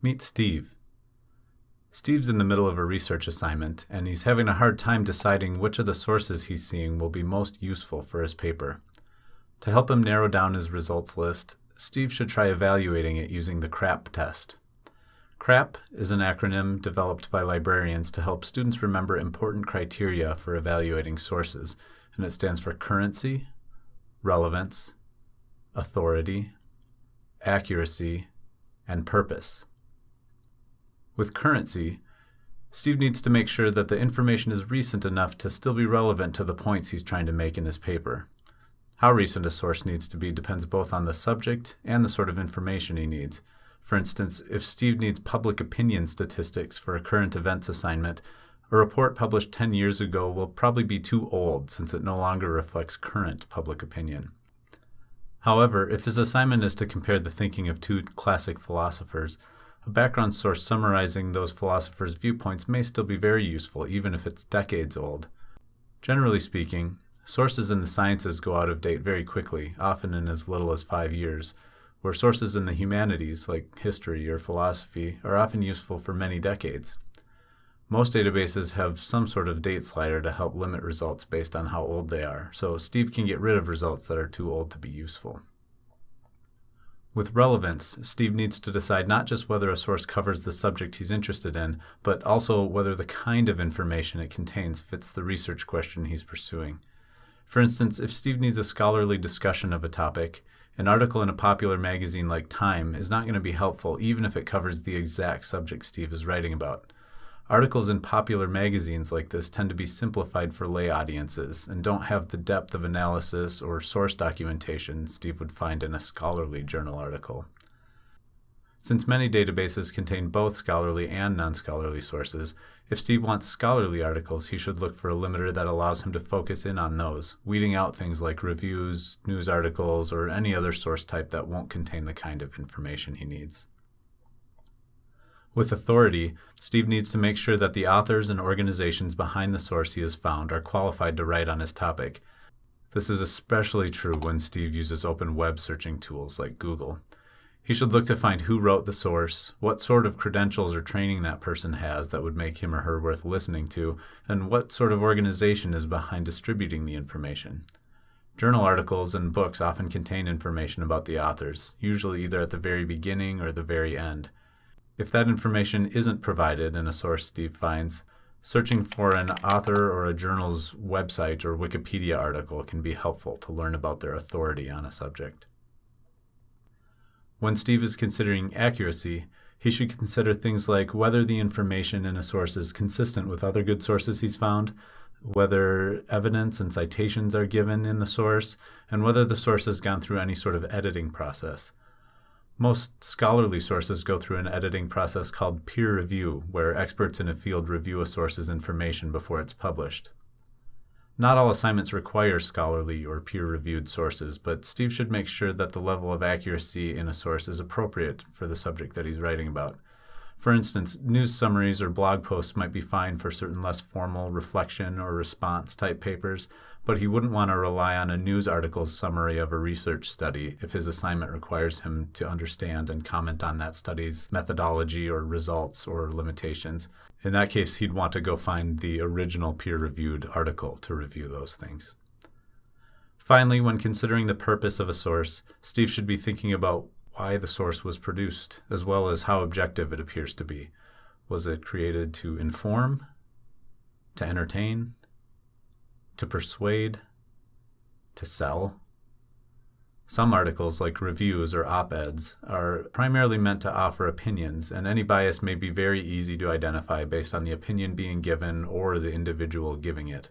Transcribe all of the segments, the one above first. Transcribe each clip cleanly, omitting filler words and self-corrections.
Meet Steve. Steve's in the middle of a research assignment, and he's having a hard time deciding which of the sources he's seeing will be most useful for his paper. To help him narrow down his results list, Steve should try evaluating it using the CRAP test. CRAP is an acronym developed by librarians to help students remember important criteria for evaluating sources, and it stands for currency, relevance, authority, accuracy, and purpose. With currency, Steve needs to make sure that the information is recent enough to still be relevant to the points he's trying to make in his paper. How recent a source needs to be depends both on the subject and the sort of information he needs. For instance, if Steve needs public opinion statistics for a current events assignment, a report published 10 years ago will probably be too old since it no longer reflects current public opinion. However, if his assignment is to compare the thinking of two classic philosophers, a background source summarizing those philosophers' viewpoints may still be very useful, even if it's decades old. Generally speaking, sources in the sciences go out of date very quickly, often in as little as 5 years, where sources in the humanities, like history or philosophy, are often useful for many decades. Most databases have some sort of date slider to help limit results based on how old they are, so Steve can get rid of results that are too old to be useful. With relevance, Steve needs to decide not just whether a source covers the subject he's interested in, but also whether the kind of information it contains fits the research question he's pursuing. For instance, if Steve needs a scholarly discussion of a topic, an article in a popular magazine like Time is not going to be helpful even if it covers the exact subject Steve is writing about. Articles in popular magazines like this tend to be simplified for lay audiences and don't have the depth of analysis or source documentation Steve would find in a scholarly journal article. Since many databases contain both scholarly and non-scholarly sources, if Steve wants scholarly articles, he should look for a limiter that allows him to focus in on those, weeding out things like reviews, news articles, or any other source type that won't contain the kind of information he needs. With authority, Steve needs to make sure that the authors and organizations behind the source he has found are qualified to write on his topic. This is especially true when Steve uses open web searching tools like Google. He should look to find who wrote the source, what sort of credentials or training that person has that would make him or her worth listening to, and what sort of organization is behind distributing the information. Journal articles and books often contain information about the authors, usually either at the very beginning or the very end. If that information isn't provided in a source Steve finds, searching for an author or a journal's website or Wikipedia article can be helpful to learn about their authority on a subject. When Steve is considering accuracy, he should consider things like whether the information in a source is consistent with other good sources he's found, whether evidence and citations are given in the source, and whether the source has gone through any sort of editing process. Most scholarly sources go through an editing process called peer review, where experts in a field review a source's information before it's published. Not all assignments require scholarly or peer-reviewed sources, but Steve should make sure that the level of accuracy in a source is appropriate for the subject that he's writing about. For instance, news summaries or blog posts might be fine for certain less formal reflection or response type papers, but he wouldn't want to rely on a news article's summary of a research study if his assignment requires him to understand and comment on that study's methodology or results or limitations. In that case, he'd want to go find the original peer-reviewed article to review those things. Finally, when considering the purpose of a source, Steve should be thinking about why the source was produced, as well as how objective it appears to be. Was it created to inform, to entertain, to persuade, to sell? Some articles, like reviews or op-eds, are primarily meant to offer opinions, and any bias may be very easy to identify based on the opinion being given or the individual giving it.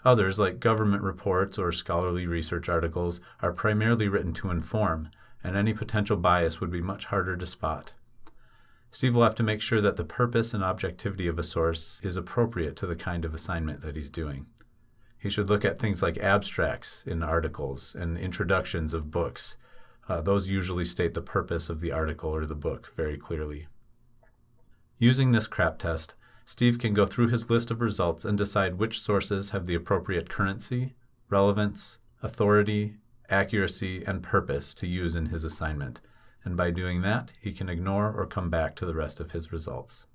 Others, like government reports or scholarly research articles, are primarily written to inform, and any potential bias would be much harder to spot. Steve will have to make sure that the purpose and objectivity of a source is appropriate to the kind of assignment that he's doing. He should look at things like abstracts in articles and introductions of books. Those usually state the purpose of the article or the book very clearly. Using this CRAP test, Steve can go through his list of results and decide which sources have the appropriate currency, relevance, authority, accuracy, and purpose to use in his assignment, and by doing that, he can ignore or come back to the rest of his results.